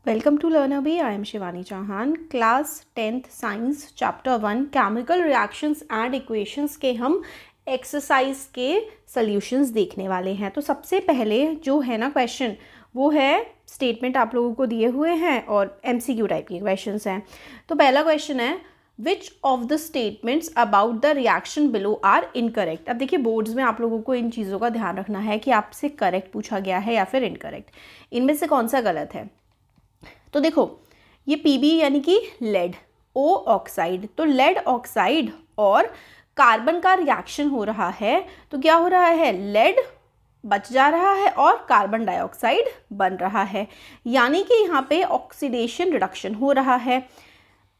Welcome to learner. I am Shivani Chauhan. Class 10th science chapter 1 chemical reactions and equations के हम exercise के solutions देखने वाले हैं। तो सबसे पहले जो है ना क्वेश्चन, वो है स्टेटमेंट आप लोगों को दिए हुए हैं और एमसीक्यू टाइप के क्वेश्चंस हैं। तो पहला क्वेश्चन है which of the statements about the reaction below are incorrect. अब देखिए बोर्ड्स में आप लोगों को इन चीज़ों का ध्यान रखना है कि आपसे करेक्ट पूछा गया है या फिर इनकरेक्ट, इनमें से कौन सा गलत है। तो देखो ये Pb यानी कि लेड, O ऑक्साइड, तो लेड ऑक्साइड और कार्बन का रिएक्शन हो रहा है। तो क्या हो रहा है, लेड बच जा रहा है और कार्बन डाइऑक्साइड बन रहा है, यानी कि यहाँ पे ऑक्सीडेशन रिडक्शन हो रहा है।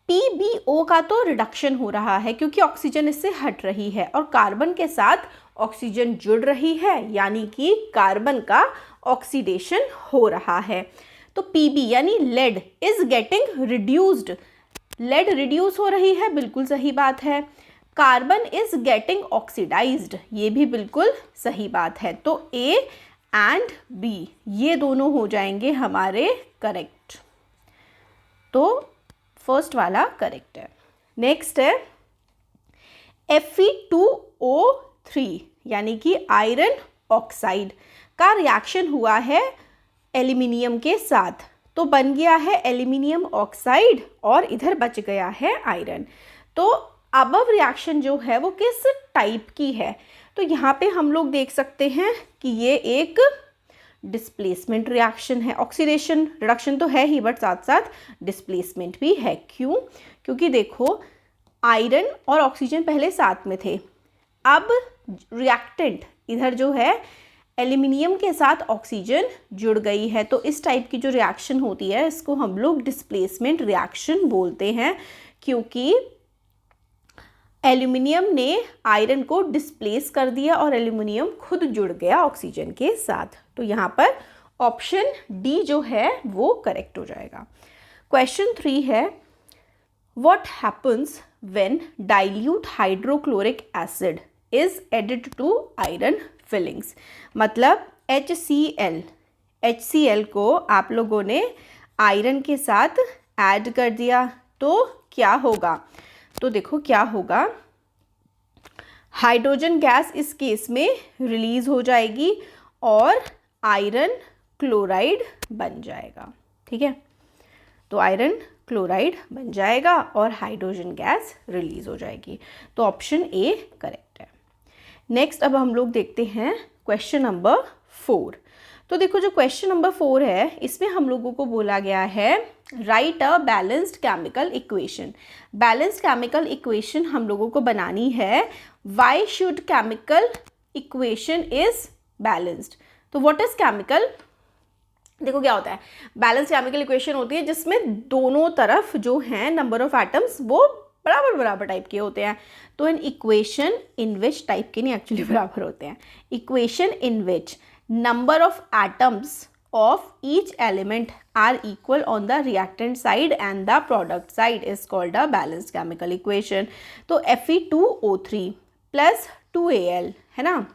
PbO का तो रिडक्शन हो रहा है क्योंकि ऑक्सीजन इससे हट रही है और कार्बन के साथ ऑक्सीजन जुड़ रही है, यानी कि कार्बन का ऑक्सीडेशन हो रहा है। तो Pb यानी lead is getting reduced, lead reduce हो रही है, बिल्कुल सही बात है। कार्बन इज गेटिंग ऑक्सीडाइज्ड, ये भी बिल्कुल सही बात है। तो A एंड B ये दोनों हो जाएंगे हमारे करेक्ट। तो फर्स्ट वाला करेक्ट है। नेक्स्ट है Fe2O3 यानी कि आयरन ऑक्साइड का रिएक्शन हुआ है एल्यूमिनियम के साथ, तो बन गया है एल्यूमिनियम ऑक्साइड और इधर बच गया है आयरन। तो अबव रिएक्शन जो है वो किस टाइप की है, तो यहाँ पे हम लोग देख सकते हैं कि ये एक डिस्प्लेसमेंट रिएक्शन है। ऑक्सीडेशन रिडक्शन तो है ही बट साथ साथ डिस्प्लेसमेंट भी है। क्यों? क्योंकि देखो आयरन और ऑक्सीजन पहले साथ में थे, अब रिएक्टेंट इधर जो है एल्यूमिनियम के साथ ऑक्सीजन जुड़ गई है। तो इस टाइप की जो रिएक्शन होती है इसको हम लोग डिस्प्लेसमेंट रिएक्शन बोलते हैं, क्योंकि एल्यूमिनियम ने आयरन को डिस्प्लेस कर दिया और एल्यूमिनियम खुद जुड़ गया ऑक्सीजन के साथ। तो यहाँ पर ऑप्शन डी जो है वो करेक्ट हो जाएगा। क्वेश्चन 3 है what happens when dilute hydrochloric acid is added to iron filings. मतलब HCl को आप लोगों ने आयरन के साथ ऐड कर दिया तो क्या होगा। तो देखो क्या होगा, हाइड्रोजन गैस इस केस में रिलीज हो जाएगी और आयरन क्लोराइड बन जाएगा। ठीक है, तो आयरन क्लोराइड बन जाएगा और हाइड्रोजन गैस रिलीज हो जाएगी। तो ऑप्शन ए करेक्ट है। नेक्स्ट अब हम लोग देखते हैं क्वेश्चन नंबर 4। तो देखो जो क्वेश्चन नंबर 4 है इसमें हम लोगों को बोला गया है राइट अ balanced chemical equation. Balanced chemical equation हम लोगों को बनानी है। Why should chemical equation is balanced. तो व्हाट इज केमिकल, देखो क्या होता है, बैलेंस केमिकल इक्वेशन होती है जिसमें दोनों तरफ जो हैं नंबर ऑफ एटम्स वो बराबर बराबर टाइप के होते हैं। तो in equation in which type के नहीं एक्चुअली बराबर होते हैं, equation in which number of atoms of each element are equal on the reactant side and the product side is called a balanced chemical equation. तो Fe2O3 plus 2Al है ना,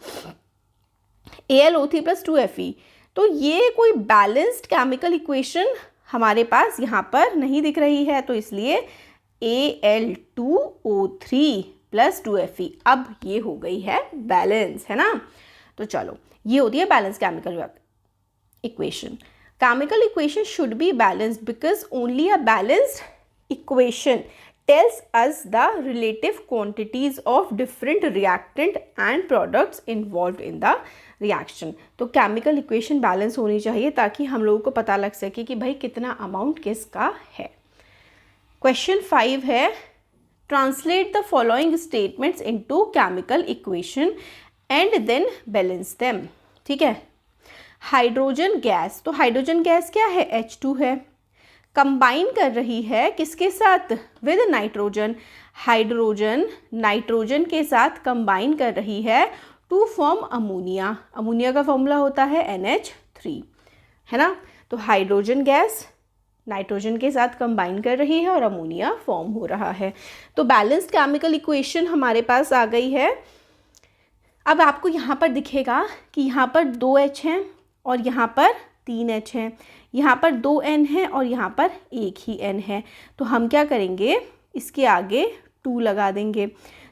AlO3 plus 2Fe, तो ये कोई balanced chemical equation हमारे पास यहाँ पर नहीं दिख रही है, तो इसलिए Al2O3 प्लस 2Fe अब ये हो गई है बैलेंस, है ना। तो चलो ये होती है balance chemical equation. Chemical equation should be balanced because only a balanced equation tells us the relative quantities of different reactant and products involved in the reaction। तो केमिकल इक्वेशन बैलेंस होनी चाहिए ताकि हम लोगों को पता लग सके कि भाई कितना अमाउंट किसका है। क्वेश्चन 5 है translate the following statements into chemical equation and then balance them. ठीक है, हाइड्रोजन गैस, तो हाइड्रोजन गैस क्या है, H2 है, कंबाइन कर रही है किसके साथ, विद नाइट्रोजन। हाइड्रोजन नाइट्रोजन के साथ कंबाइन कर रही है टू फॉर्म अमोनिया। अमोनिया का फॉर्मूला होता है NH3, है ना। तो हाइड्रोजन गैस नाइट्रोजन के साथ कंबाइन कर रही है और अमोनिया फॉर्म हो रहा है। तो बैलेंस्ड केमिकल इक्वेशन हमारे पास आ गई है। अब आपको यहाँ पर दिखेगा कि यहाँ पर 2H हैं और यहाँ पर 3H हैं, यहाँ पर 2 n है और यहाँ पर एक ही n है, तो हम क्या करेंगे, इसके आगे 2 लगा देंगे,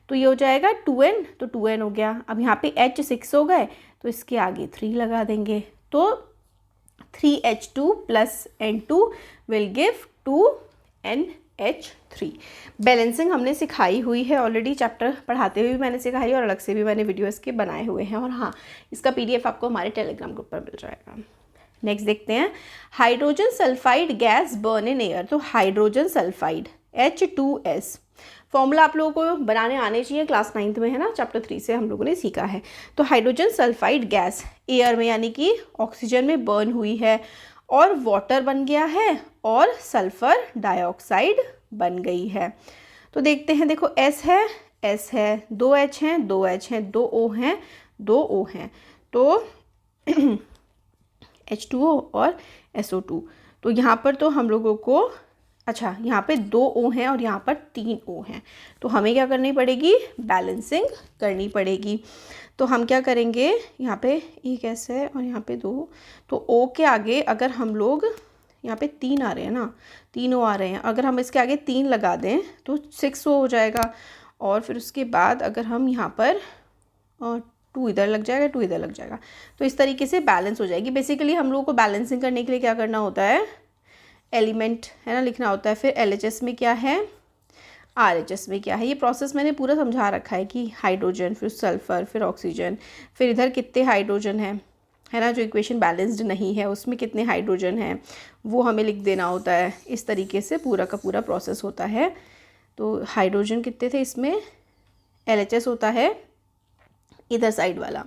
तो ये हो जाएगा 2n, तो 2n हो गया। अब यहाँ पे h 6 हो गए, तो इसके आगे 3 लगा देंगे, तो 3h2 plus n2 will give 2NH3। Balancing हमने सिखाई हुई है ऑलरेडी, चैप्टर पढ़ाते हुए भी मैंने सिखाई और अलग से भी मैंने वीडियो इसके बनाए हुए हैं, और हाँ, इसका PDF आपको हमारे टेलीग्राम ग्रुप पर मिल जाएगा। नेक्स्ट देखते हैं, hydrogen sulphide gas burn in air. तो हाइड्रोजन सल्फाइड H2S, फॉर्मूला आप लोगों को बनाने आने चाहिए, क्लास 9th में है ना, चैप्टर 3 से हम लोगों ने सीखा है। तो हाइड्रोजन सल्फाइड गैस एयर में यानी कि ऑक्सीजन में बर्न हुई है और वाटर बन गया है और सल्फर डाइऑक्साइड बन गई है। तो देखते हैं, देखो S है, 2H हैं, 2H हैं, 2O हैं, 2O हैं, तो H2O और SO2। तो यहाँ पर तो हम लोगों को, अच्छा यहाँ पे 2O हैं और यहाँ पर 3O हैं, तो हमें क्या करनी पड़ेगी, बैलेंसिंग करनी पड़ेगी। तो हम क्या करेंगे, यहाँ पे एक S है और यहाँ पे 2, तो O के आगे अगर हम लोग, यहाँ पे 3 आ रहे हैं ना, 3O आ रहे हैं, अगर हम इसके आगे 3 लगा दें तो 6O हो जाएगा, और फिर उसके बाद अगर हम यहाँ पर 2 इधर लग जाएगा, 2 इधर लग जाएगा, तो इस तरीके से बैलेंस हो जाएगी। बेसिकली हम लोगों को बैलेंसिंग करने के लिए क्या करना होता है, एलिमेंट है ना लिखना होता है, फिर LHS में क्या है, RHS में क्या है, ये प्रोसेस मैंने पूरा समझा रखा है कि हाइड्रोजन, फिर सल्फर, फिर ऑक्सीजन, फिर इधर कितने हाइड्रोजन है ना, जो इक्वेशन बैलेंस्ड नहीं है उसमें कितने हाइड्रोजन हैं वो हमें लिख देना होता है। इस तरीके से पूरा का पूरा प्रोसेस होता है। तो हाइड्रोजन कितने थे इसमें, LHS होता है इधर साइड वाला,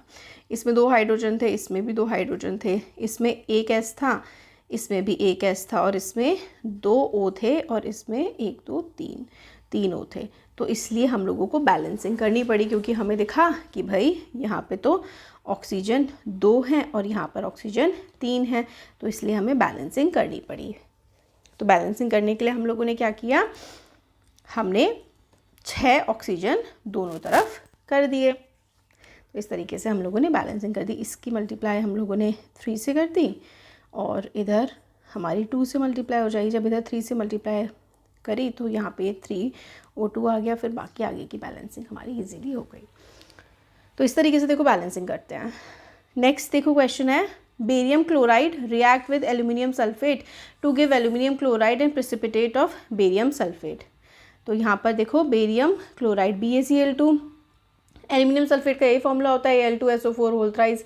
इसमें 2 हाइड्रोजन थे, इसमें भी 2 हाइड्रोजन थे, इसमें एक S था, इसमें भी एक S था, और इसमें 2 O थे, और इसमें 1 2 3 O थे। तो इसलिए हम लोगों को बैलेंसिंग करनी पड़ी, क्योंकि हमें दिखा कि भाई यहाँ पे तो ऑक्सीजन 2 हैं और यहाँ पर ऑक्सीजन 3 है, तो इसलिए हमें बैलेंसिंग करनी पड़ी। तो बैलेंसिंग करने के लिए हम लोगों ने क्या किया, हमने 6 ऑक्सीजन दोनों तरफ कर दिए। तो इस तरीके से हम लोगों ने बैलेंसिंग कर दी। इसकी मल्टीप्लाई हम लोगों ने 3 से कर दी, और इधर हमारी 2 से मल्टीप्लाई हो जाएगी। जब इधर 3 से मल्टीप्लाई करी तो यहाँ पे 3O2 आ गया, फिर बाकी आगे की बैलेंसिंग हमारी इजीली हो गई। तो इस तरीके से देखो बैलेंसिंग करते हैं। नेक्स्ट देखो क्वेश्चन है, barium chloride react with aluminium sulphate to give aluminium chloride and precipitate of barium sulphate. तो यहाँ पर देखो barium chloride BaCl2, aluminium sulphate का यही फॉर्मूला होता है Al2SO4 whole thrice,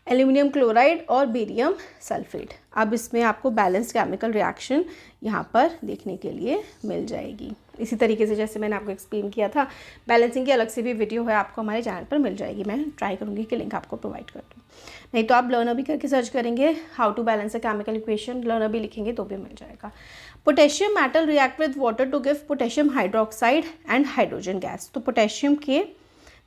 aluminium chloride और बेरियम सल्फेट। अब इसमें आपको बैलेंस केमिकल रिएक्शन यहाँ पर देखने के लिए मिल जाएगी। इसी तरीके से जैसे मैंने आपको एक्सप्लेन किया था, बैलेंसिंग की अलग से भी वीडियो है, आपको हमारे चैनल पर मिल जाएगी। मैं ट्राई करूँगी कि लिंक आपको प्रोवाइड कर दूँ, नहीं तो आप लर्नर भी करके सर्च करेंगे how to balance a chemical equation, learner भी लिखेंगे तो भी मिल जाएगा। Potassium metal react with water to give potassium hydroxide and hydrogen gas. तो पोटेशियम के,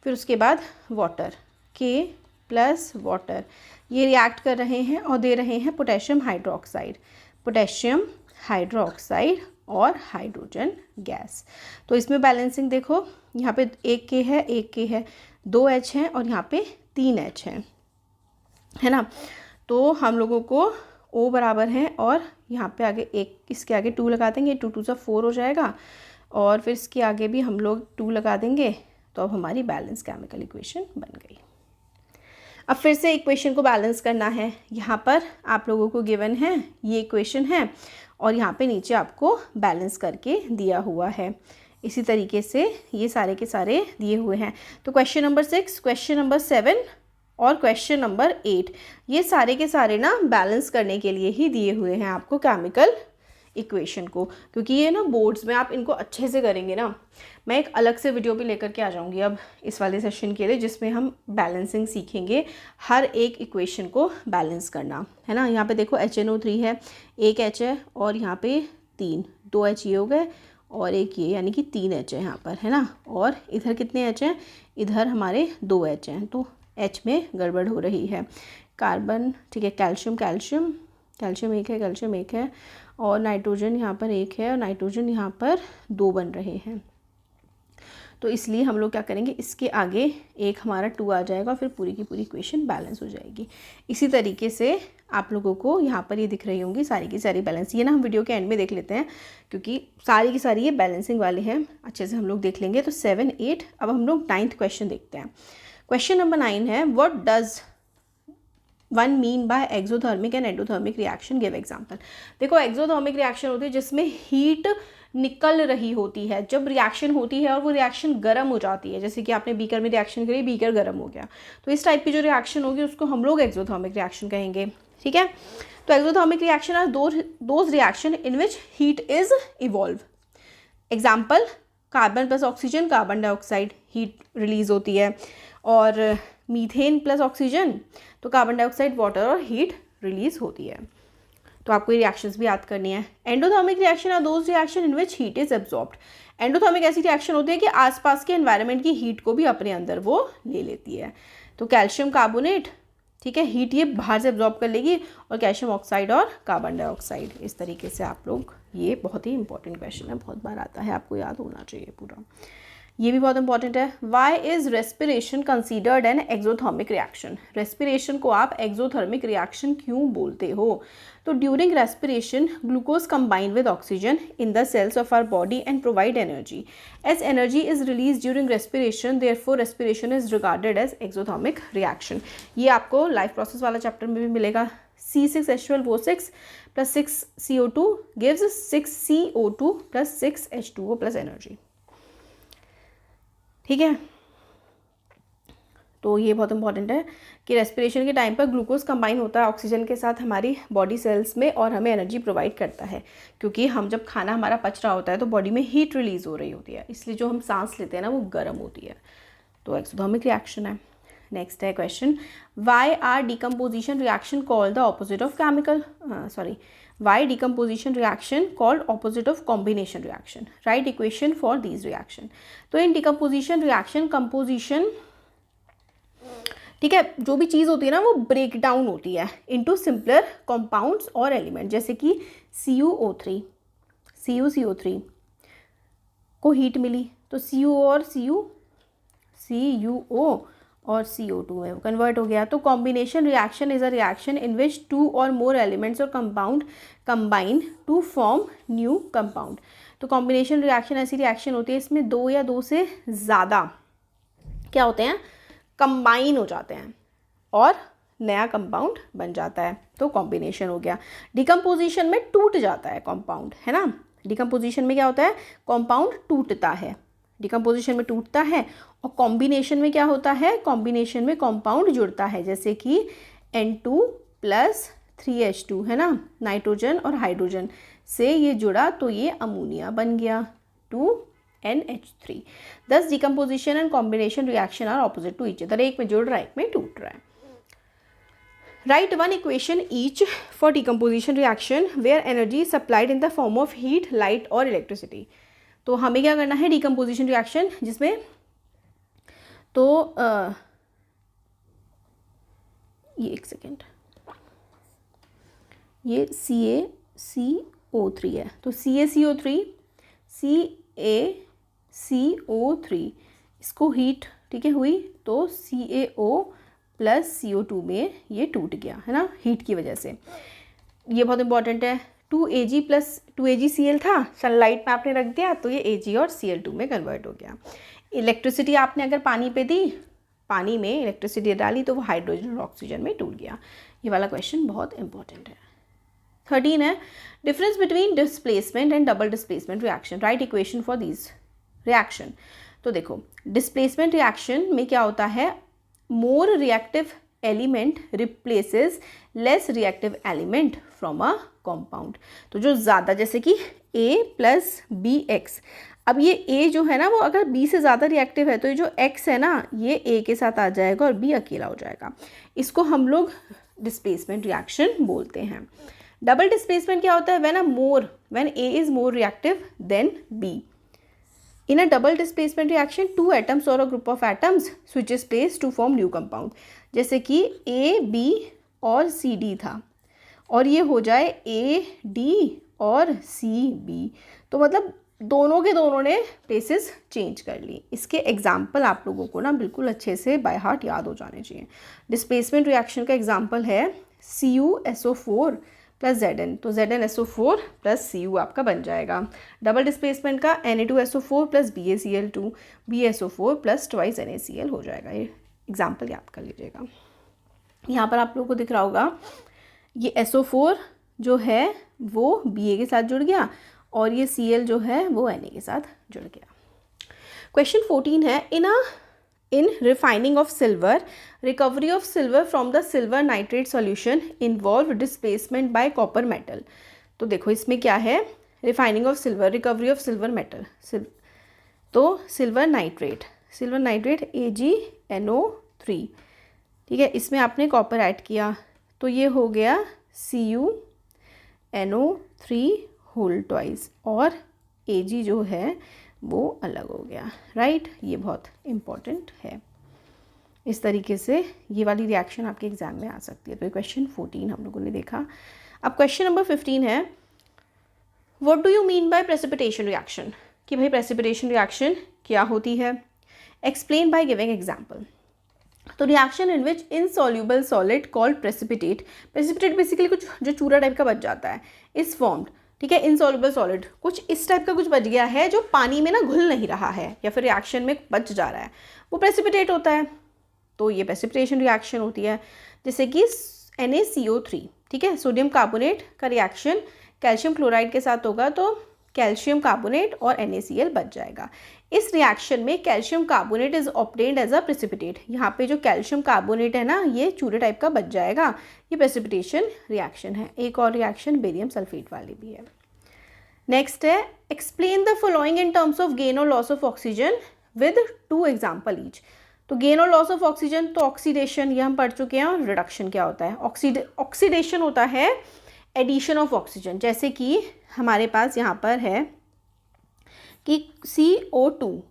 फिर उसके बाद वाटर, के प्लस वाटर, ये रिएक्ट कर रहे हैं और दे रहे हैं पोटेशियम हाइड्रोक्साइड, पोटेशियम हाइड्रोक्साइड और हाइड्रोजन गैस। तो इसमें बैलेंसिंग देखो, यहाँ पे एक के है, एक के है, 2H हैं और यहाँ पे 3H हैं, है ना। तो हम लोगों को O बराबर है और यहाँ पे आगे एक, इसके आगे 2 लगा देंगे, 2 2 4 हो जाएगा, और फिर इसके आगे भी हम लोग 2 लगा देंगे, तो अब हमारी बैलेंस केमिकल इक्वेशन बन गई। अब फिर से इक्वेशन को बैलेंस करना है। यहाँ पर आप लोगों को गिवन है ये इक्वेशन है, और यहाँ पे नीचे आपको बैलेंस करके दिया हुआ है। इसी तरीके से ये सारे के सारे दिए हुए हैं। तो क्वेश्चन नंबर 6, क्वेश्चन नंबर 7 और क्वेश्चन नंबर 8, ये सारे के सारे ना बैलेंस करने के लिए ही दिए हुए हैं आपको केमिकल इक्वेशन को, क्योंकि ये ना बोर्ड्स में आप इनको अच्छे से करेंगे ना। मैं एक अलग से वीडियो भी लेकर के आ जाऊंगी अब इस वाले सेशन के लिए, जिसमें हम बैलेंसिंग सीखेंगे, हर एक इक्वेशन को बैलेंस करना, है ना। यहाँ पे देखो HNO3 है, एक H है और यहाँ पे 3, 2H ये हो गए और एक ये, यानी कि 3H है यहाँ पर, है ना। और इधर कितने H हैं, इधर हमारे 2H हैं, तो H में गड़बड़ हो रही है। कार्बन ठीक है, कैल्शियम कैल्शियम कैल्शियम एक है, कैल्शियम एक है, और नाइट्रोजन यहाँ पर एक है और नाइट्रोजन यहाँ पर 2 बन रहे हैं। तो इसलिए हम लोग क्या करेंगे, इसके आगे एक हमारा 2 आ जाएगा और फिर पूरी की पूरी इक्वेशन बैलेंस हो जाएगी। इसी तरीके से आप लोगों को यहाँ पर ये दिख रही होंगी सारी की सारी बैलेंस। ये ना हम वीडियो के एंड में देख लेते हैं क्योंकि सारी की सारी ये बैलेंसिंग वाले हैं, अच्छे से हम लोग देख लेंगे। तो 7, 8। अब हम लोग 9th क्वेश्चन देखते हैं। क्वेश्चन नंबर 9 है, what does one mean by exothermic and endothermic reaction, give example. देखो एक्सोथर्मिक रिएक्शन होती है जिसमें हीट निकल रही होती है। जब रिएक्शन होती है और वो रिएक्शन गर्म हो जाती है, जैसे कि आपने बीकर में रिएक्शन करी, बीकर गर्म हो गया, तो इस टाइप की जो रिएक्शन होगी उसको हम लोग एक्सोथर्मिक रिएक्शन कहेंगे। ठीक है, तो exothermic reaction are those reaction in which heat is evolve. Example, carbon plus oxygen, carbon dioxide heat release होती है, और मीथेन प्लस ऑक्सीजन तो कार्बन डाइऑक्साइड, वाटर और हीट रिलीज होती है। तो आपको ये रिएक्शंस भी याद करनी है। Endothermic reaction are those reaction in which heat is absorbed. Endothermic ऐसी रिएक्शन होती है कि आसपास के एनवायरनमेंट की हीट को भी अपने अंदर वो ले लेती है। तो कैल्शियम कार्बोनेट, ठीक है, हीट ये बाहर से एब्जॉर्ब कर लेगी, और कैल्शियम ऑक्साइड और कार्बन डाइऑक्साइड। इस तरीके से आप लोग, ये बहुत ही इंपॉर्टेंट क्वेश्चन है, बहुत बार आता है, आपको याद होना चाहिए पूरा। ये भी बहुत इंपॉर्टेंट है। Why is respiration considered an exothermic reaction. Respiration को आप एक्सोथर्मिक रिएक्शन क्यों बोलते हो? तो during respiration glucose combine with oxygen in the cells of our body and provide energy. As energy is release during respiration, therefore respiration is regarded as exothermic reaction. ये आपको life process वाला chapter में भी मिलेगा। C6H12O6 plus 6CO2 gives 6CO2 plus 6H2O plus energy. ठीक है, तो ये बहुत इंपॉर्टेंट है कि रेस्पिरेशन के टाइम पर ग्लूकोज कंबाइन होता है ऑक्सीजन के साथ हमारी बॉडी सेल्स में, और हमें एनर्जी प्रोवाइड करता है, क्योंकि हम जब खाना हमारा पच रहा होता है तो बॉडी में हीट रिलीज हो रही होती है, इसलिए जो हम सांस लेते हैं ना वो गर्म होती है। तो एक्सोथर्मिक रिएक्शन है। नेक्स्ट है question, why are decomposition reaction called the opposite of chemical, why decomposition reaction called opposite of combination reaction? Write equation for these reaction. तो in decomposition reaction composition, ठीक है, जो भी चीज़ होती है ना वो ब्रेक डाउन होती है इनटू सिंपलर कंपाउंड्स और एलिमेंट, जैसे कि CuO3 को हीट मिली तो Cu और CuO और CO2 में कन्वर्ट हो गया। तो combination reaction is a reaction in which 2 or more elements or compound combine to form new compound. तो कॉम्बिनेशन रिएक्शन ऐसी रिएक्शन होती है इसमें 2 या 2 से ज़्यादा क्या होते हैं, कंबाइन हो जाते हैं और नया कंपाउंड बन जाता है, तो कॉम्बिनेशन हो गया। डिकम्पोजिशन में टूट जाता है कंपाउंड, है ना। डिकम्पोजिशन में क्या होता है, कंपाउंड टूटता है, डिकम्पोजिशन में टूटता है। और कॉम्बिनेशन में क्या होता है, कॉम्बिनेशन में कंपाउंड जुड़ता है, जैसे कि N2 + 3H2 है ना, नाइट्रोजन और हाइड्रोजन से ये जुड़ा तो ये अमोनिया बन गया 2NH3। Thus decomposition and combination reaction are opposite to each other, एक में जुड़ रहा है एक में टूट रहा है। Write one equation each for decomposition reaction where energy is supplied in the form of heat, light और इलेक्ट्रिसिटी। तो हमें क्या करना है, डिकम्पोजिशन रिएक्शन जिसमें तो ये एक सेकेंड, ये CaCO3 है, तो CaCO3 इसको हीट, ठीक है, हुई तो CaO + CO2 में ये टूट गया, है ना, हीट की वजह से। ये बहुत इंपॉर्टेंट है। 2Ag + 2AgCl था, सनलाइट में आपने रख दिया तो ये Ag और Cl2 में कन्वर्ट हो गया। इलेक्ट्रिसिटी आपने अगर पानी पे दी, पानी में इलेक्ट्रिसिटी डाली तो वो हाइड्रोजन और ऑक्सीजन में टूट गया। ये वाला क्वेश्चन बहुत इंपॉर्टेंट है। 13 है, difference between displacement and double displacement reaction, right equation for these reaction. तो देखो डिस्प्लेसमेंट रिएक्शन में क्या होता है, more reactive element replaces less reactive element from a compound. तो जो ज़्यादा, जैसे कि A + BX, अब ये A जो है ना वो अगर B से ज़्यादा रिएक्टिव है तो ये जो X है ना ये A के साथ आ जाएगा और B अकेला हो जाएगा। इसको हम लोग डिस्प्लेसमेंट रिएक्शन बोलते हैं। डबल डिस्प्लेसमेंट क्या होता है, when A is more reactive than B। In a double displacement reaction, 2 atoms or a group of atoms switches place to form new compound। जैसे कि A, B और C, D था और ये हो जाए A, D और C, B। तो मतलब दोनों के दोनों ने प्लेसेस चेंज कर ली। इसके एग्जाम्पल आप लोगों को ना बिल्कुल अच्छे से बाय हार्ट याद हो जाने चाहिए। डिस्प्लेसमेंट रिएक्शन का एग्जाम्पल है CuSO4 प्लस Zn, तो ZnSO4 प्लस Cu आपका बन जाएगा। डबल डिस्प्लेसमेंट का Na2SO4 plus BaCl2 BaSO4 plus twice NaCl हो जाएगा। ये एग्जाम्पल याद कर लीजिएगा। यहाँ पर आप लोगों को दिख रहा होगा ये SO4 जो है वो Ba के साथ जुड़ गया और ये Cl जो है वो Na के साथ जुड़ गया। क्वेश्चन 14 है, in refining of silver, recovery of silver from the silver nitrate solution involve displacement by copper metal. तो देखो इसमें क्या है, refining of silver, recovery of silver metal, तो सिल्वर नाइट्रेट AgNO3, ठीक है, इसमें आपने कॉपर ऐड किया तो ये हो गया CuNO3 होल ट्वाइस और Ag जो है वो अलग हो गया, राइट। ये बहुत इम्पॉर्टेंट है। इस तरीके से ये वाली रिएक्शन आपके एग्जाम में आ सकती है। तो क्वेश्चन 14 हम लोगों ने देखा। अब क्वेश्चन नंबर 15 है, what do you mean by precipitation reaction, कि भाई प्रेसिपिटेशन रिएक्शन क्या होती है। Explain by giving example. तो reaction in which insoluble solid called precipitate basically कुछ जो चूरा टाइप का बच जाता है, इज फॉर्म्ड, ठीक है। इनसॉल्यूबल सॉलिड कुछ इस टाइप का कुछ बच गया है जो पानी में ना घुल नहीं रहा है या फिर रिएक्शन में बच जा रहा है, वो प्रेसिपिटेट होता है। तो ये प्रेसिपिटेशन रिएक्शन होती है। जैसे कि NaCO3, ठीक है, सोडियम कार्बोनेट का रिएक्शन कैल्शियम क्लोराइड के साथ होगा तो कैल्शियम कार्बोनेट और NaCl बच जाएगा। इस रिएक्शन में calcium carbonate is obtained as a precipitate. यहाँ पे जो कैल्शियम कार्बोनेट है ना ये चूरे टाइप का बच जाएगा, ये प्रेसिपिटेशन रिएक्शन है। एक और रिएक्शन बेरियम सल्फेट वाली भी है। नेक्स्ट है, explain the following in terms of gain or loss of oxygen with 2 example each. तो gain or loss of oxygen, तो ऑक्सीडेशन ये हम पढ़ चुके हैं, और रिडक्शन क्या होता है। ऑक्सीडेशन होता है एडिशन ऑफ ऑक्सीजन, जैसे कि हमारे पास यहाँ पर है कि CO2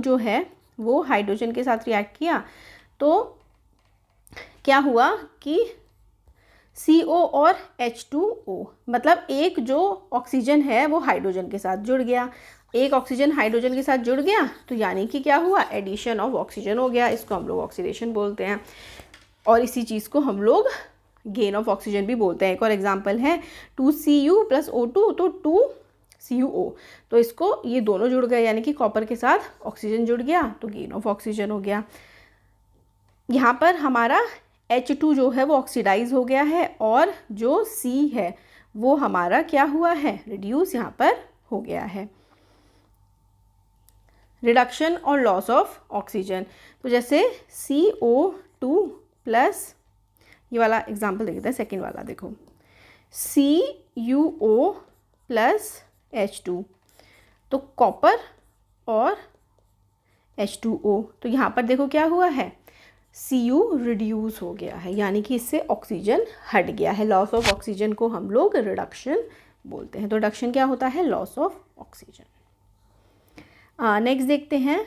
जो है वो हाइड्रोजन के साथ रिएक्ट किया तो क्या हुआ कि CO और H2O, मतलब एक जो ऑक्सीजन है वो हाइड्रोजन के साथ जुड़ गया, एक ऑक्सीजन हाइड्रोजन के साथ जुड़ गया तो यानी कि क्या हुआ, एडिशन ऑफ ऑक्सीजन हो गया। इसको हम लोग ऑक्सीडेशन बोलते हैं और इसी चीज़ को हम लोग गेन ऑफ ऑक्सीजन भी बोलते हैं। एक और एग्जांपल है 2Cu + O2 तो 2CuO, तो इसको ये दोनों जुड़ गए यानी कि कॉपर के साथ ऑक्सीजन जुड़ गया तो गेन ऑफ ऑक्सीजन हो गया। यहाँ पर हमारा H2 जो है वो ऑक्सीडाइज हो गया है और जो C है वो हमारा क्या हुआ है, रिड्यूस यहाँ पर हो गया है। रिडक्शन और लॉस ऑफ ऑक्सीजन, तो जैसे CO2 प्लस, ये वाला एग्जाम्पल देखते हैं, सेकेंड वाला देखो, CuO प्लस H2, तो कॉपर और H2O, तो यहाँ पर देखो क्या हुआ है, Cu रिड्यूस हो गया है यानी कि इससे ऑक्सीजन हट गया है। लॉस ऑफ ऑक्सीजन को हम लोग रिडक्शन बोलते हैं। तो रिडक्शन क्या होता है, लॉस ऑफ ऑक्सीजन। नेक्स्ट देखते हैं,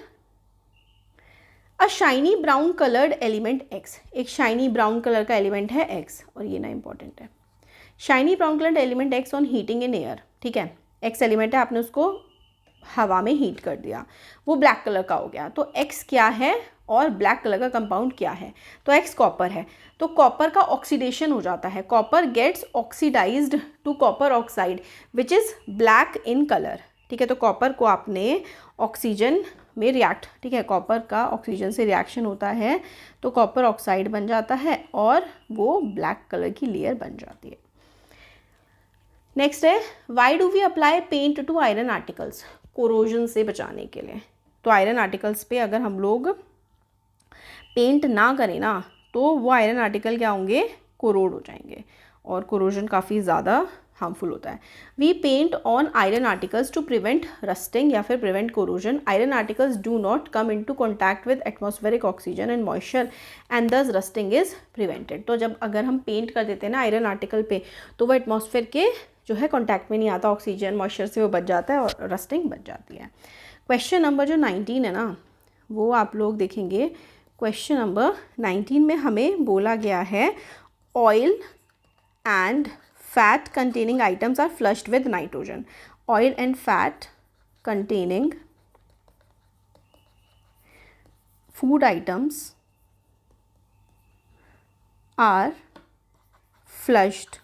अ shiny brown coloured element X, एक शाइनी ब्राउन कलर का एलिमेंट है X, और ये ना इंपॉर्टेंट है। Shiny brown coloured element X on heating in air, ठीक है, X एलिमेंट है, आपने उसको हवा में हीट कर दिया, वो ब्लैक कलर का हो गया। तो X क्या है और ब्लैक कलर का कंपाउंड क्या है, तो X कॉपर है, तो कॉपर का ऑक्सीडेशन हो जाता है, copper gets oxidised to copper oxide which is black in colour, ठीक है। तो कॉपर को आपने ऑक्सीजन में रिएक्ट, ठीक है, कॉपर का ऑक्सीजन से रिएक्शन होता है तो कॉपर ऑक्साइड बन जाता है और वो ब्लैक कलर की लेयर बन जाती है। नेक्स्ट है, why do we apply paint to iron articles, corrosion से बचाने के लिए। तो आयरन आर्टिकल्स पे अगर हम लोग पेंट ना करें ना तो वो आयरन आर्टिकल क्या होंगे, कोरोड हो जाएंगे और कोरोजन काफ़ी ज़्यादा हार्मफुल होता है। We paint on iron articles to prevent rusting या फिर prevent corrosion. Iron articles do not come into contact with atmospheric oxygen and moisture and thus rusting is prevented. तो जब अगर हम पेंट कर देते हैं ना आयरन आर्टिकल पे तो वो एटमॉस्फेयर के जो है कॉन्टैक्ट में नहीं आता, ऑक्सीजन मॉइस्चर से वो बच जाता है और रस्टिंग बच जाती है। क्वेश्चन नंबर जो 19 है ना वो आप लोग देखेंगे। क्वेश्चन नंबर 19 में हमें बोला गया है oil and fat containing items are flushed with nitrogen. Oil and fat containing food items are flushed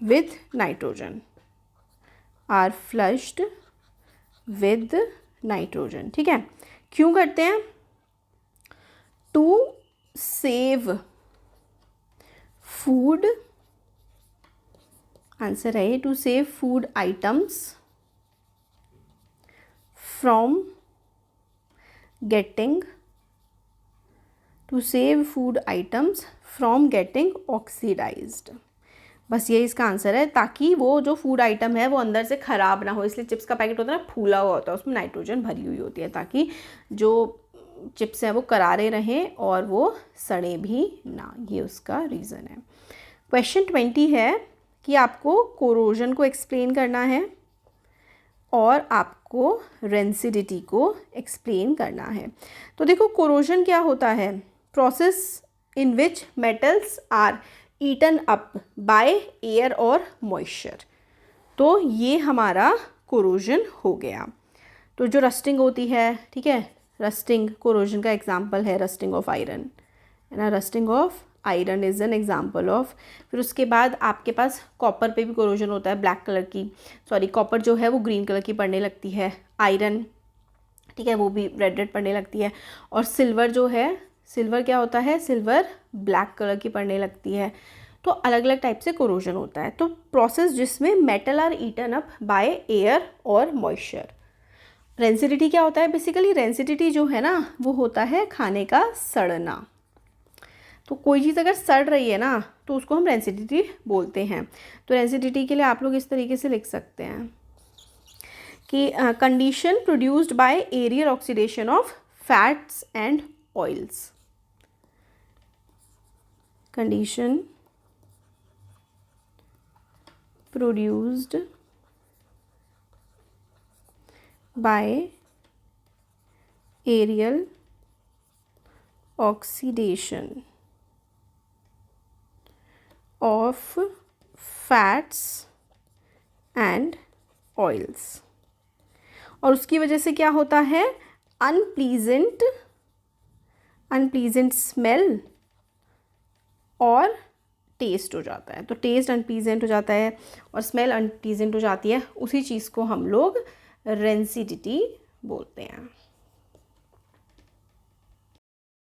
with nitrogen. Are flushed with nitrogen. ठीक है, क्यों करते हैं? टू सेव फूड, आंसर है to save food items from getting, to save food items from getting oxidised. बस ये इसका answer है, ताकि वो जो फूड आइटम है वो अंदर से ख़राब ना हो. इसलिए चिप्स का पैकेट होता है ना, फूला हुआ होता है, उसमें नाइट्रोजन भरी हुई होती है, ताकि जो चिप्स हैं वो करारे रहें और वो सड़े भी ना. ये उसका रीज़न है. क्वेश्चन 20 है कि आपको कोरोजन को एक्सप्लेन करना है और आपको रेंसिडिटी को एक्सप्लेन करना है. तो देखो, कोरोजन क्या होता है? Process in which metals are eaten up by air और मॉइस्चर. तो ये हमारा कोरोजन हो गया. तो जो रस्टिंग होती है, ठीक है, रस्टिंग कोरोजन का एग्जांपल है रस्टिंग ऑफ आयरन, है ना. Rusting of iron is an example of. फिर उसके बाद आपके पास कॉपर पे भी कोरोजन होता है, ब्लैक कलर की, सॉरी कॉपर जो है वो ग्रीन कलर की पड़ने लगती है. आयरन, ठीक है, वो भी रेड रेड पड़ने लगती है. और सिल्वर जो है, सिल्वर क्या होता है? सिल्वर ब्लैक कलर की पड़ने लगती है. तो अलग अलग टाइप से कोरोजन होता है. तो प्रोसेस जिसमें metal are eaten up by air और मॉइस्चर. रेंसिडिटी क्या होता है? बेसिकली रेंसिडिटी जो है ना, वो होता है खाने का सड़ना. तो कोई चीज़ अगर सड़ रही है ना, तो उसको हम रेंसिडिटी बोलते हैं. तो रेंसिडिटी के लिए आप लोग इस तरीके से लिख सकते हैं कि condition produced by aerial oxidation of fats and oils. Condition produced by aerial oxidation of fats and oils. और उसकी वजह से क्या होता है? अनप्लीजेंट स्मेल और टेस्ट हो जाता है. तो टेस्ट अनप्लीजेंट हो जाता है और स्मेल अनप्लीजेंट हो जाती है. उसी चीज़ को हम लोग रेंसिडिटी बोलते हैं.